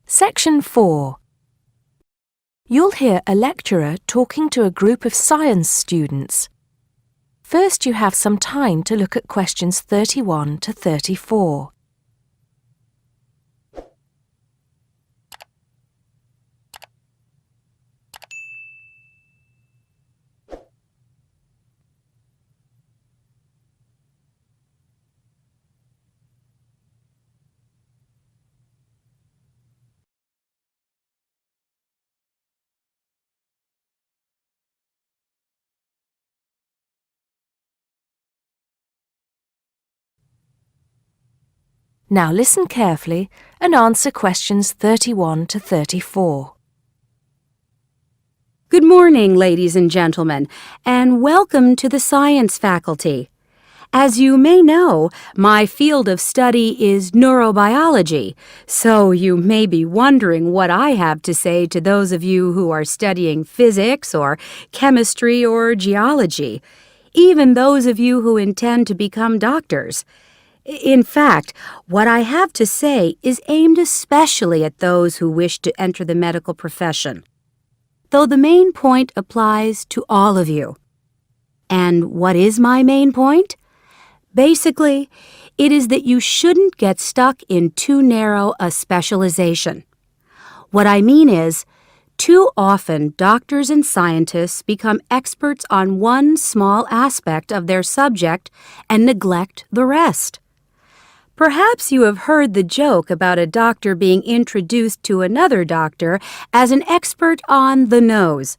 Section 4. You'll hear a lecturer talking to a group of science students. First, you have some time to look at questions 31 to 34. Now listen carefully and answer questions 31 to 34. Good morning, ladies and gentlemen, and welcome to the science faculty. As you may know, my field of study is neurobiology, so you may be wondering what I have to say to those of you who are studying physics or chemistry or geology, even those of you who intend to become doctors. In fact, what I have to say is aimed especially at those who wish to enter the medical profession, though the main point applies to all of you. And what is my main point? Basically, it is that you shouldn't get stuck in too narrow a specialization. What I mean is, too often doctors and scientists become experts on one small aspect of their subject and neglect the rest. Perhaps you have heard the joke about a doctor being introduced to another doctor as an expert on the nose.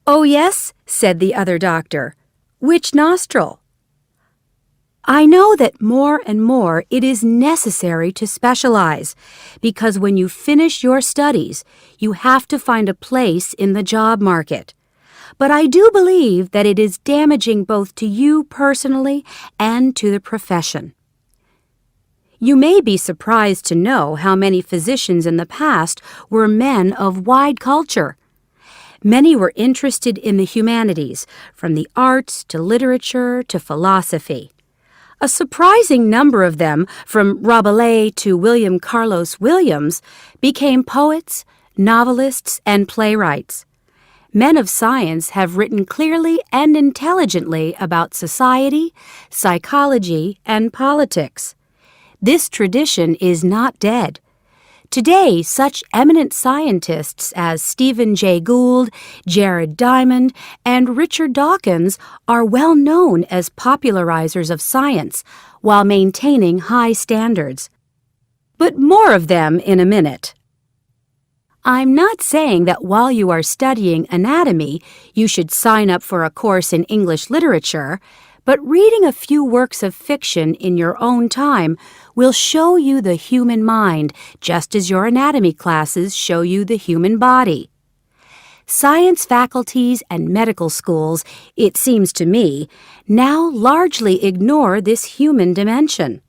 "Oh, yes," said the other doctor. "Which nostril?" I know that more and more it is necessary to specialize, because when you finish your studies, you have to find a place in the job market. But I do believe that it is damaging both to you personally and to the profession. You may be surprised to know how many physicians in the past were men of wide culture. Many were interested in the humanities, from the arts to literature to philosophy. A surprising number of them, from Rabelais to William Carlos Williams, became poets, novelists, and playwrights. Men of science have written clearly and intelligently about society, psychology, and politics. This tradition is not dead. Today, such eminent scientists as Stephen Jay Gould, Jared Diamond, and Richard Dawkins are well known as popularizers of science while maintaining high standards. But more of them in a minute. I'm not saying that while you are studying anatomy, you should sign up for a course in English literature, but reading a few works of fiction in your own time will show you the human mind, just as your anatomy classes show you the human body. Science faculties and medical schools, it seems to me, now largely ignore this human dimension.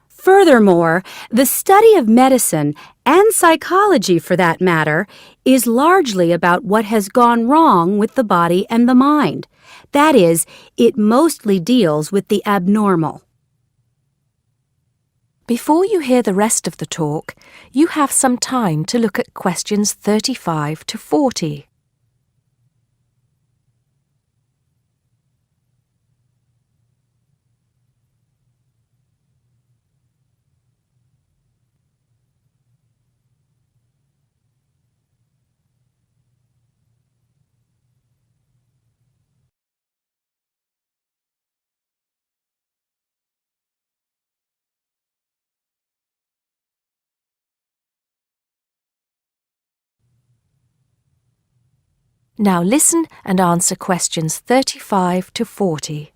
Furthermore, the study of medicine, and psychology for that matter, is largely about what has gone wrong with the body and the mind. That is, it mostly deals with the abnormal. Before you hear the rest of the talk, you have some time to look at questions 35 to 40. Now listen and answer questions 35 to 40.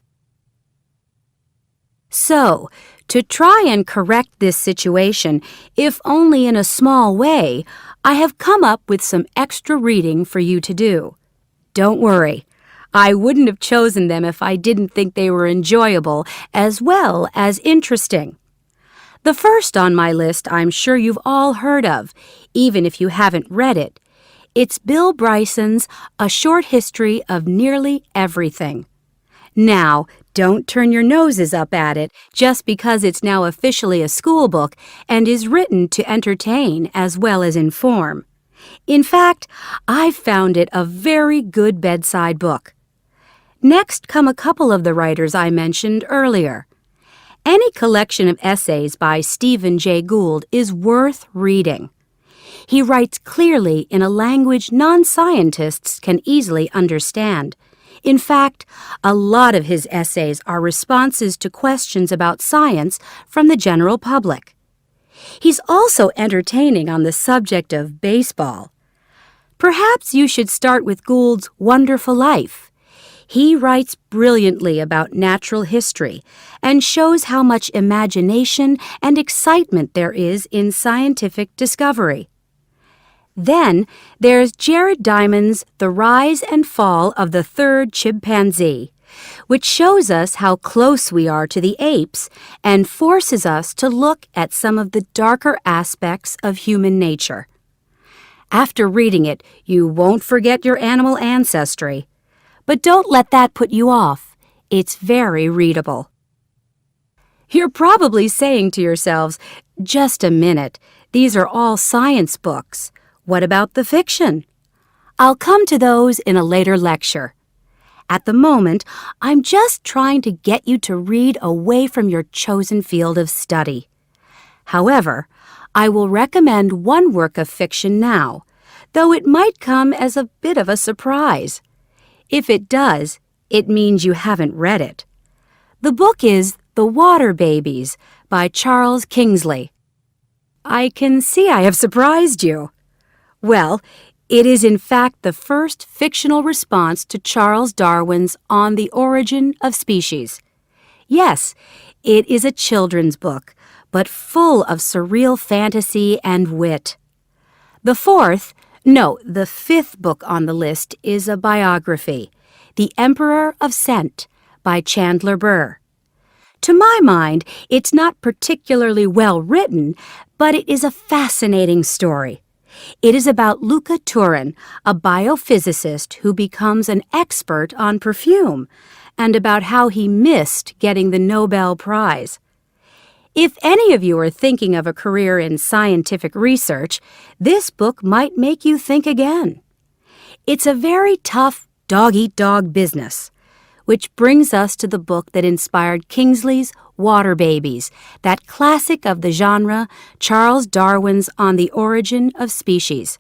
So, to try and correct this situation, if only in a small way, I have come up with some extra reading for you to do. Don't worry, I wouldn't have chosen them if I didn't think they were enjoyable as well as interesting. The first on my list I'm sure you've all heard of, even if you haven't read it. It's Bill Bryson's A Short History of Nearly Everything. Now, Don't turn your noses up at it just because it's now officially a school book and is written to entertain as well as inform. In fact, I've found it a very good bedside book. Next come a couple of the writers I mentioned earlier. Any collection of essays by Stephen Jay Gould is worth reading. He writes clearly in a language non-scientists can easily understand. In fact, a lot of his essays are responses to questions about science from the general public. He's also entertaining on the subject of baseball. Perhaps you should start with Gould's Wonderful Life. He writes brilliantly about natural history and shows how much imagination and excitement there is in scientific discovery. Then there's Jared Diamond's The Rise and Fall of the Third Chimpanzee, which shows us how close we are to the apes and forces us to look at some of the darker aspects of human nature. After reading it, you won't forget your animal ancestry. But don't let that put you off. It's very readable. You're probably saying to yourselves, just a minute, these are all science books. What about the fiction? I'll come to those in a later lecture. At the moment, I'm just trying to get you to read away from your chosen field of study. However, I will recommend one work of fiction now, though it might come as a bit of a surprise. If it does, it means you haven't read it. The book is The Water Babies by Charles Kingsley. I can see I have surprised you. Well, it is in fact the first fictional response to Charles Darwin's On the Origin of Species. Yes, it is a children's book, but full of surreal fantasy and wit. The fifth book on the list is a biography, The Emperor of Scent by Chandler Burr. To my mind, it's not particularly well written, but it is a fascinating story. It is about Luca Turin, a biophysicist who becomes an expert on perfume, and about how he missed getting the Nobel Prize. If any of you are thinking of a career in scientific research, this book might make you think again. It's a very tough dog-eat-dog business, which brings us to the book that inspired Kingsley's Water Babies, that classic of the genre, Charles Darwin's On the Origin of Species.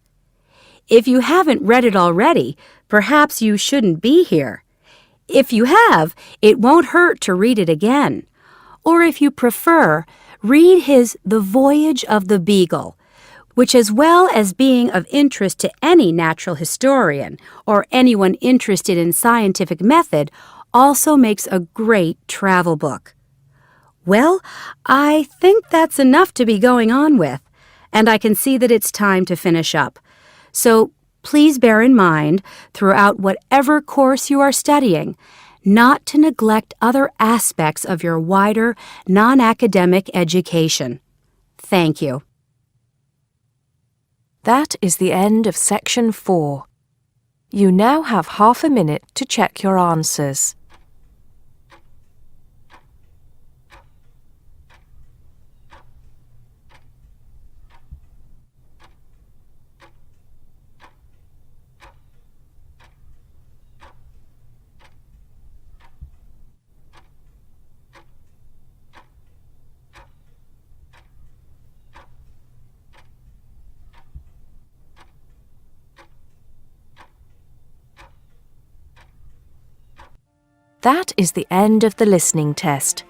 If you haven't read it already, perhaps you shouldn't be here. If you have, it won't hurt to read it again. Or if you prefer, read his The Voyage of the Beagle, which, as well as being of interest to any natural historian or anyone interested in scientific method, also makes a great travel book. Well, I think that's enough to be going on with, and I can see that it's time to finish up. So please bear in mind, throughout whatever course you are studying, not to neglect other aspects of your wider, non-academic education. Thank you. That is the end of Section 4. You now have half a minute to check your answers. That is the end of the listening test.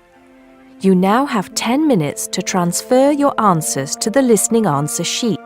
You now have 10 minutes to transfer your answers to the listening answer sheet.